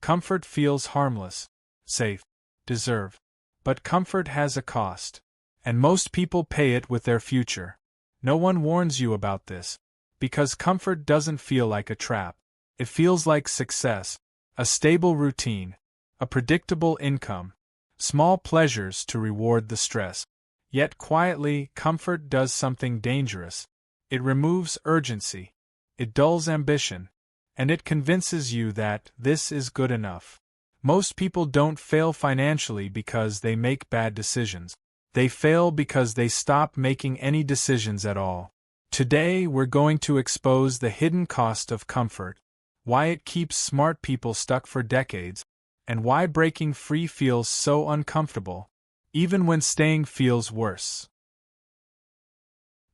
Comfort feels harmless, safe, deserve. But comfort has a cost. And most people pay it with their future. No one warns you about this. Because comfort doesn't feel like a trap. It feels like success, a stable routine, a predictable income, small pleasures to reward the stress. Yet quietly, comfort does something dangerous. It removes urgency. It dulls ambition. And it convinces you that this is good enough. Most people don't fail financially because they make bad decisions. They fail because they stop making any decisions at all. Today we're going to expose the hidden cost of comfort, why it keeps smart people stuck for decades, and why breaking free feels so uncomfortable, even when staying feels worse.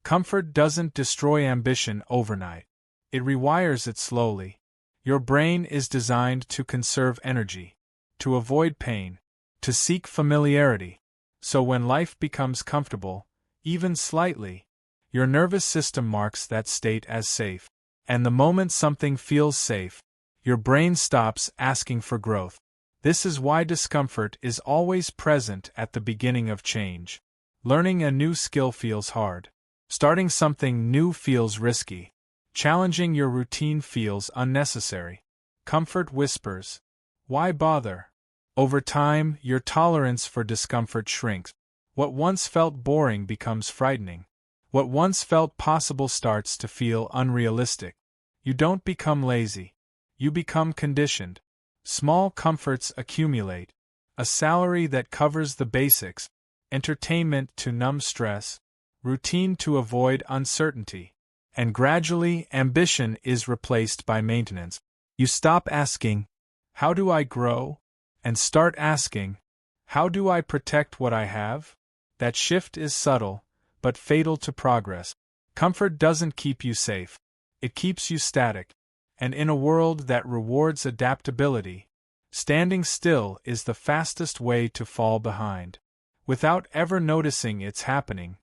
Comfort doesn't destroy ambition overnight. It rewires it slowly. Your brain is designed to conserve energy, to avoid pain, to seek familiarity. So when life becomes comfortable, even slightly, your nervous system marks that state as safe. And the moment something feels safe, your brain stops asking for growth. This is why discomfort is always present at the beginning of change. Learning a new skill feels hard. Starting something new feels risky. Challenging your routine feels unnecessary. Comfort whispers, "Why bother?" Over time, your tolerance for discomfort shrinks. What once felt boring becomes frightening. What once felt possible starts to feel unrealistic. You don't become lazy. You become conditioned. Small comforts accumulate. A salary that covers the basics, entertainment to numb stress, routine to avoid uncertainty. And gradually, ambition is replaced by maintenance. You stop asking, "How do I grow?" and start asking, "How do I protect what I have?" That shift is subtle, but fatal to progress. Comfort doesn't keep you safe. It keeps you static. And in a world that rewards adaptability, standing still is the fastest way to fall behind, without ever noticing it's happening.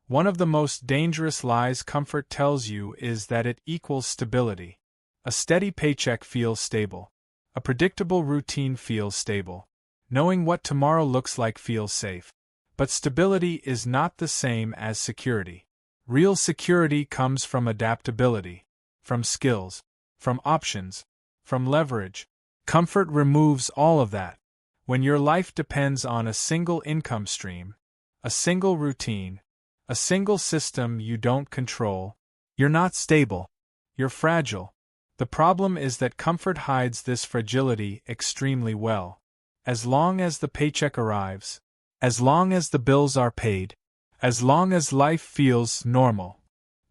One of the most dangerous lies comfort tells you is that it equals stability. A steady paycheck feels stable. A predictable routine feels stable. Knowing what tomorrow looks like feels safe. But stability is not the same as security. Real security comes from adaptability, from skills, from options, from leverage. Comfort removes all of that. When your life depends on a single income stream, a single routine, a single system you don't control, you're not stable. You're fragile. The problem is that comfort hides this fragility extremely well. As long as the paycheck arrives, as long as the bills are paid, as long as life feels normal,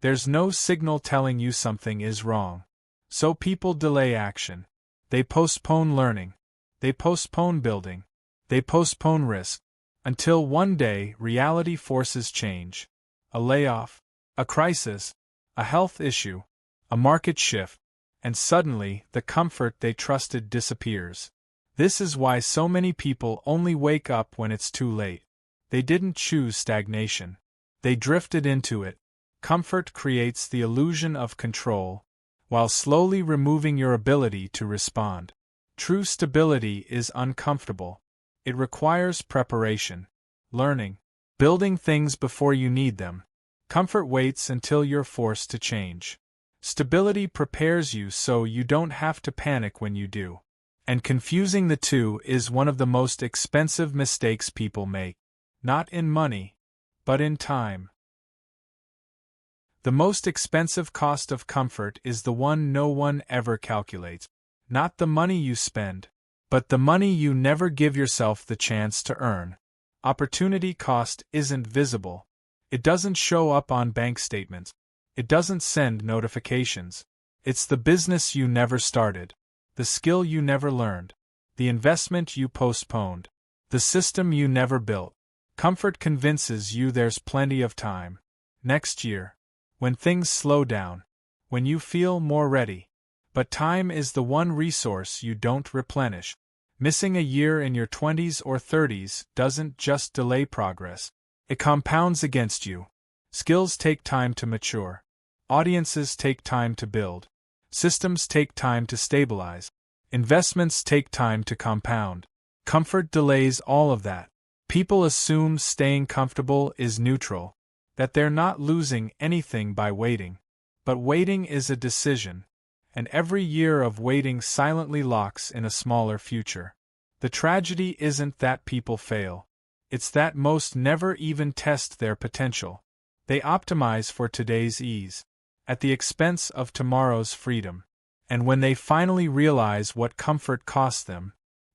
there's no signal telling you something is wrong. So people delay action. They postpone learning. They postpone building. They postpone risk. Until one day reality forces change. A layoff, a crisis, a health issue, a market shift. And suddenly, the comfort they trusted disappears. This is why so many people only wake up when it's too late. They didn't choose stagnation. They drifted into it. Comfort creates the illusion of control, while slowly removing your ability to respond. True stability is uncomfortable. It requires preparation, learning, building things before you need them. Comfort waits until you're forced to change. Stability prepares you so you don't have to panic when you do. And confusing the two is one of the most expensive mistakes people make. Not in money, but in time. The most expensive cost of comfort is the one no one ever calculates. Not the money you spend, but the money you never give yourself the chance to earn. Opportunity cost isn't visible. It doesn't show up on bank statements. It doesn't send notifications. It's the business you never started, the skill you never learned, the investment you postponed, the system you never built. Comfort convinces you there's plenty of time. Next year, when things slow down, when you feel more ready. But time is the one resource you don't replenish. Missing a year in your 20s or 30s doesn't just delay progress. It compounds against you. Skills take time to mature. Audiences take time to build. Systems take time to stabilize. Investments take time to compound. Comfort delays all of that. People assume staying comfortable is neutral, that they're not losing anything by waiting. But waiting is a decision, and every year of waiting silently locks in a smaller future. The tragedy isn't that people fail. It's that most never even test their potential. They optimize for today's ease, at the expense of tomorrow's freedom. And when they finally realize what comfort cost them,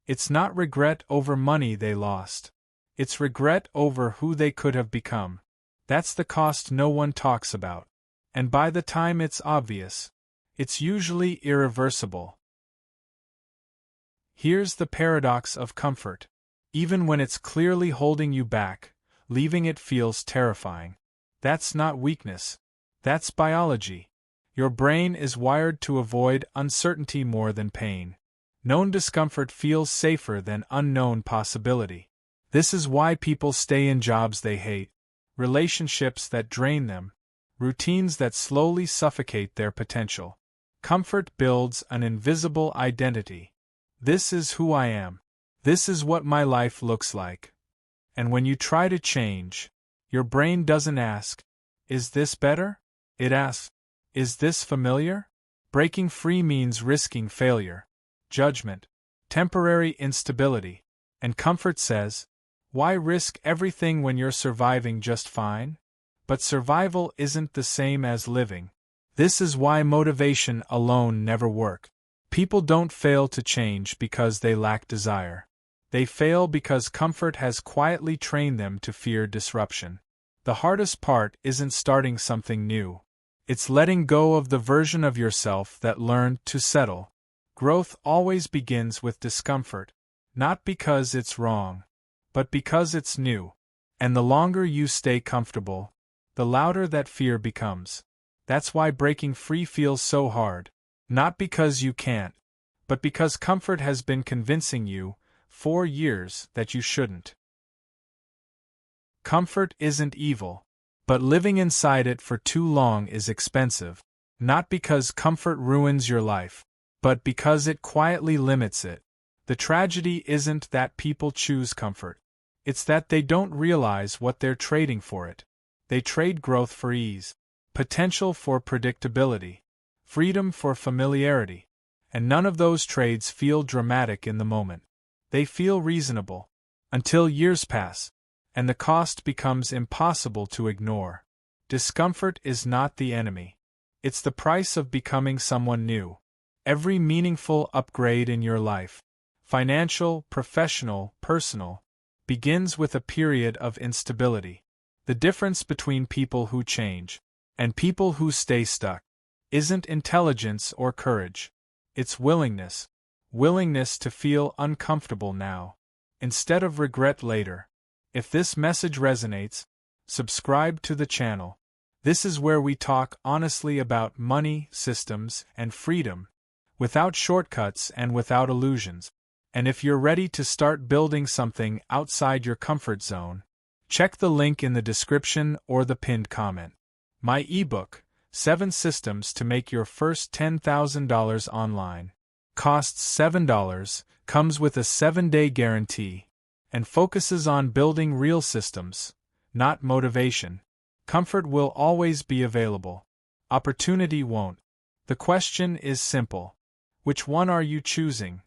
it's not regret over money they lost. It's regret over who they could have become. That's the cost no one talks about. And by the time it's obvious, it's usually irreversible. Here's the paradox of comfort. Even when it's clearly holding you back, leaving it feels terrifying. That's not weakness. That's biology. Your brain is wired to avoid uncertainty more than pain. Known discomfort feels safer than unknown possibility. This is why people stay in jobs they hate, relationships that drain them, routines that slowly suffocate their potential. Comfort builds an invisible identity. This is who I am. This is what my life looks like. And when you try to change, your brain doesn't ask, "Is this better?" It asks, "Is this familiar?" Breaking free means risking failure, judgment, temporary instability, and comfort says, why risk everything when you're surviving just fine? But survival isn't the same as living. This is why motivation alone never works. People don't fail to change because they lack desire. They fail because comfort has quietly trained them to fear disruption. The hardest part isn't starting something new. It's letting go of the version of yourself that learned to settle. Growth always begins with discomfort, not because it's wrong, but because it's new. And the longer you stay comfortable, the louder that fear becomes. That's why breaking free feels so hard. Not because you can't, but because comfort has been convincing you, for years, that you shouldn't. Comfort isn't evil, but living inside it for too long is expensive. Not because comfort ruins your life, but because it quietly limits it. The tragedy isn't that people choose comfort. It's that they don't realize what they're trading for it. They trade growth for ease, potential for predictability, freedom for familiarity. And none of those trades feel dramatic in the moment. They feel reasonable, until years pass, and the cost becomes impossible to ignore. Discomfort is not the enemy. It's the price of becoming someone new. Every meaningful upgrade in your life, financial, professional, personal, begins with a period of instability. The difference between people who change and people who stay stuck isn't intelligence or courage. It's willingness. Willingness to feel uncomfortable now, instead of regret later. If this message resonates, subscribe to the channel. This is where we talk honestly about money, systems, and freedom, without shortcuts and without illusions. And if you're ready to start building something outside your comfort zone, check the link in the description or the pinned comment. My ebook, 7 Systems to Make Your First $10,000 Online, costs $7, comes with a 7-day guarantee, and focuses on building real systems, not motivation. Comfort will always be available. Opportunity won't. The question is simple. Which one are you choosing?